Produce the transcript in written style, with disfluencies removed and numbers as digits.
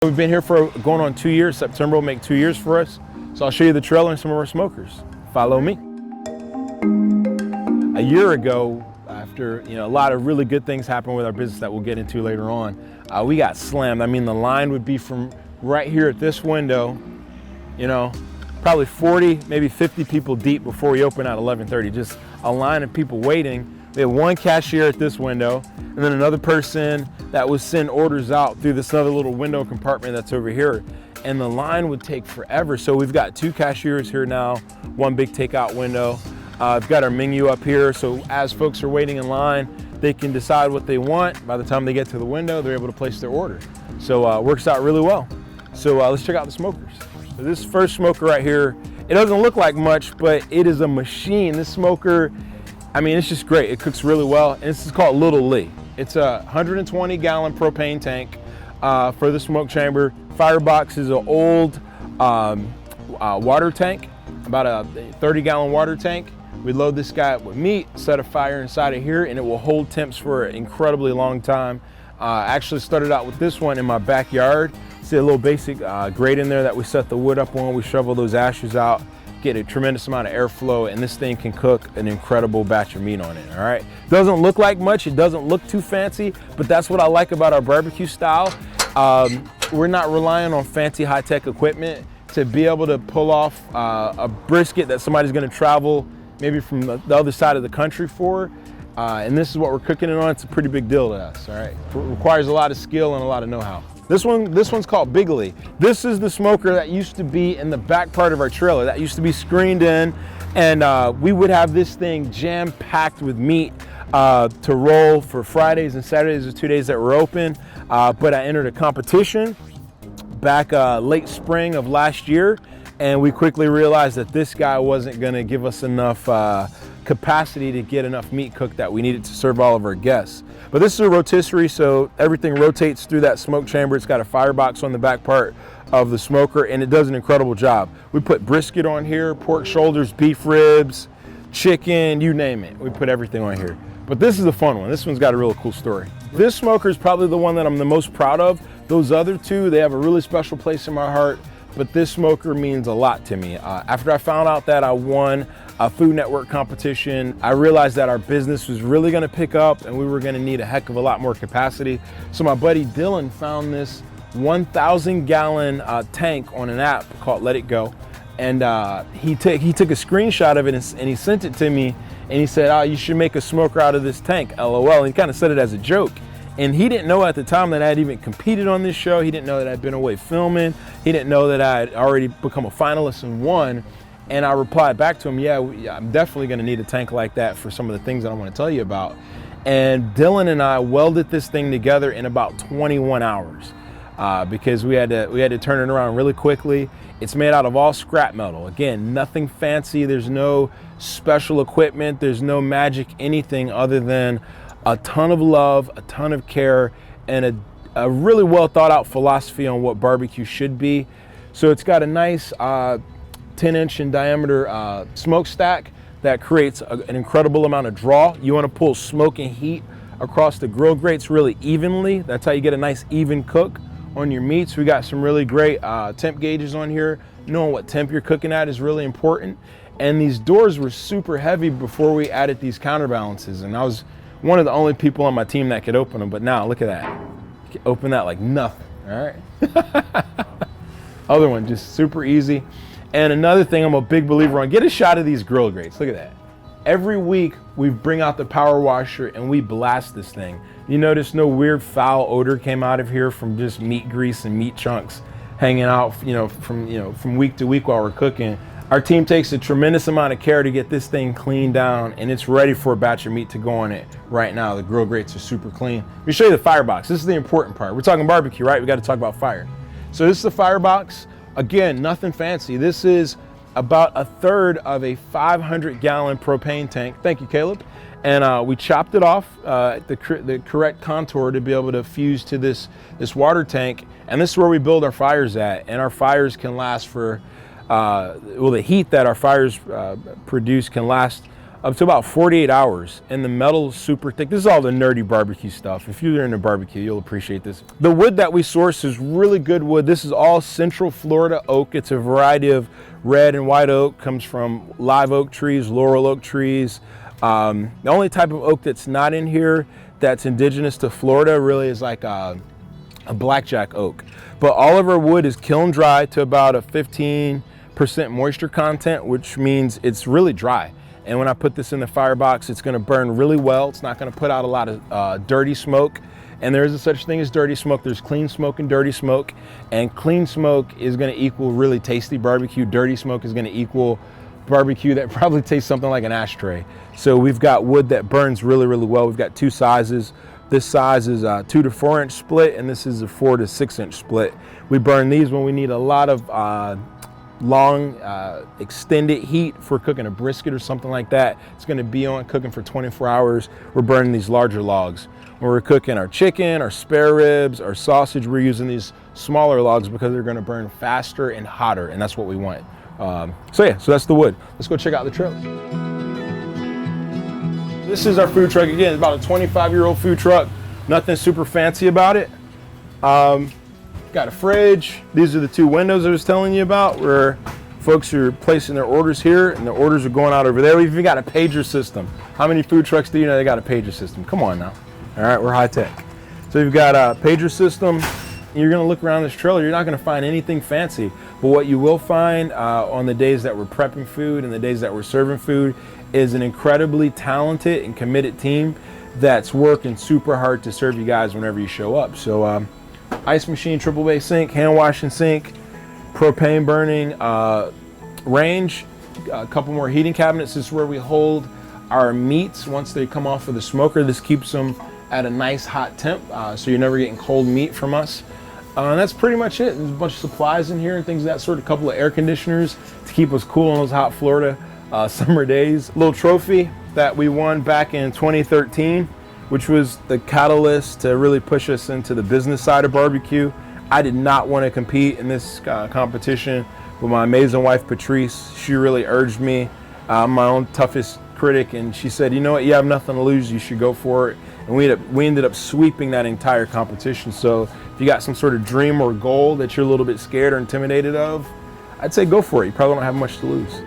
We've been here for going on 2 years. September will make 2 years for us. So I'll show you the trailer and some of our smokers. Follow me. A year ago, after a lot of really good things happened with our business that we'll get into later on, we got slammed. I mean, the line would be from right here at this window, probably 40, maybe 50 people deep before we open at 11:30. Just a line of people waiting. We had one cashier at this window, and then another person that would send orders out through this other little window compartment that's over here. And the line would take forever. So we've got 2 cashiers here now, one big takeout window. I've got our menu up here, so as folks are waiting in line, they can decide what they want. By the time they get to the window, they're able to place their order. So it works out really well. So let's check out the smokers. So this first smoker right here, it doesn't look like much, but it is a machine. This smoker, I mean, it's just great. It cooks really well. And this is called Little Lee. It's a 120-gallon propane tank for the smoke chamber. Firebox is an old water tank, about a 30-gallon water tank. We load this guy up with meat, set a fire inside of here, and it will hold temps for an incredibly long time. I actually started out with this one in my backyard. See a little basic grate in there that we set the wood up on. We shovel those ashes out, get a tremendous amount of airflow, and this thing can cook an incredible batch of meat on it, all right? Doesn't look like much, it doesn't look too fancy, but that's what I like about our barbecue style. We're not relying on fancy high-tech equipment to be able to pull off a brisket that somebody's gonna travel maybe from the other side of the country for. And this is what we're cooking it on. It's a pretty big deal to us, all right? It requires a lot of skill and a lot of know-how. This one's called Big Lee. This is the smoker that used to be in the back part of our trailer. That used to be screened in, and we would have this thing jam-packed with meat to roll for Fridays and Saturdays, the 2 days that we're open. But I entered a competition back late spring of last year, and we quickly realized that this guy wasn't gonna give us enough capacity to get enough meat cooked that we needed to serve all of our guests. But this is a rotisserie, so everything rotates through that smoke chamber. It's got a firebox on the back part of the smoker, and it does an incredible job. We put brisket on here, pork shoulders, beef ribs, chicken, you name it. We put everything on here. But this is a fun one. This one's got a real cool story. This smoker is probably the one that I'm the most proud of. Those other two, they have a really special place in my heart, but this smoker means a lot to me. After I found out that I won a Food Network competition, I realized that our business was really gonna pick up and we were gonna need a heck of a lot more capacity. So my buddy Dylan found this 1,000-gallon tank on an app called Let It Go. And he took a screenshot of it and he sent it to me, and he said, "Oh, you should make a smoker out of this tank, LOL." And he kind of said it as a joke. And he didn't know at the time that I had even competed on this show. He didn't know that I'd been away filming. He didn't know that I had already become a finalist and won. And I replied back to him, yeah, I'm definitely gonna need a tank like that for some of the things that I wanna tell you about. And Dylan and I welded this thing together in about 21 hours because we had to turn it around really quickly. It's made out of all scrap metal. Again, nothing fancy. There's no special equipment. There's no magic anything other than a ton of love, a ton of care, and a really well thought out philosophy on what barbecue should be. So it's got a nice 10-inch in diameter smokestack that creates an incredible amount of draw. You want to pull smoke and heat across the grill grates really evenly. That's how you get a nice even cook on your meats. We got some really great temp gauges on here. Knowing what temp you're cooking at is really important. And these doors were super heavy before we added these counterbalances, and I was one of the only people on my team that could open them. But now look at that, you can open that like nothing. All right. Other one, just super easy. And another thing I'm a big believer on, get a shot of these grill grates. Look at that. Every week we bring out the power washer and we blast this thing. You notice no weird foul odor came out of here from just meat grease and meat chunks hanging out, from week to week while we're cooking. Our team takes a tremendous amount of care to get this thing cleaned down, and it's ready for a batch of meat to go on it right now. The grill grates are super clean. Let me show you the firebox. This is the important part. We're talking barbecue, right? We got to talk about fire. So this is the firebox. Again, nothing fancy. This is about a third of a 500-gallon propane tank. Thank you, Caleb. And we chopped it off the correct contour to be able to fuse to this water tank. And this is where we build our fires at. And our fires can last for, the heat that our fires produce can last up to about 48 hours, and the metal's super thick. This is all the nerdy barbecue stuff. If you're into barbecue, you'll appreciate this. The wood that we source is really good wood. This is all Central Florida oak. It's a variety of red and white oak, comes from live oak trees, laurel oak trees. The only type of oak that's not in here that's indigenous to Florida really is like a blackjack oak. But all of our wood is kiln dry to about a 15% moisture content, which means it's really dry. And when I put this in the firebox, it's gonna burn really well. It's not gonna put out a lot of dirty smoke. And there is a such thing as dirty smoke. There's clean smoke and dirty smoke. And clean smoke is gonna equal really tasty barbecue. Dirty smoke is gonna equal barbecue that probably tastes something like an ashtray. So we've got wood that burns really, really well. We've got 2 sizes. This size is a 2 to 4 inch split, and this is a 4 to 6 inch split. We burn these when we need a lot of long extended heat for cooking a brisket or something like that. It's going to be on cooking for 24 hours. We're burning these larger logs. When we're cooking our chicken, our spare ribs, our sausage, we're using these smaller logs because they're going to burn faster and hotter, and that's what we want. So that's the wood. Let's go check out the trailer. This is our food truck. Again, it's about a 25-year-old food truck. Nothing super fancy about it. Got a fridge. These are the 2 windows I was telling you about where folks are placing their orders here and the orders are going out over there. We've even got a pager system. How many food trucks do you know they got a pager system? Come on now. All right, we're high tech. So you've got a pager system. You're gonna look around this trailer, you're not gonna find anything fancy, but what you will find on the days that we're prepping food and the days that we're serving food is an incredibly talented and committed team that's working super hard to serve you guys whenever you show up. So ice machine, triple bay sink, hand washing sink, propane burning range, a couple more heating cabinets. This is where we hold our meats once they come off of the smoker. This keeps them at a nice hot temp, so you're never getting cold meat from us. And that's pretty much it. There's a bunch of supplies in here and things of that sort, a couple of air conditioners to keep us cool on those hot Florida summer days. A little trophy that we won back in 2013, which was the catalyst to really push us into the business side of barbecue. I did not want to compete in this competition, but my amazing wife, Patrice, she really urged me. I'm my own toughest critic, and she said, you know what, you have nothing to lose, you should go for it. And we ended up sweeping that entire competition. So if you got some sort of dream or goal that you're a little bit scared or intimidated of, I'd say go for it. You probably don't have much to lose.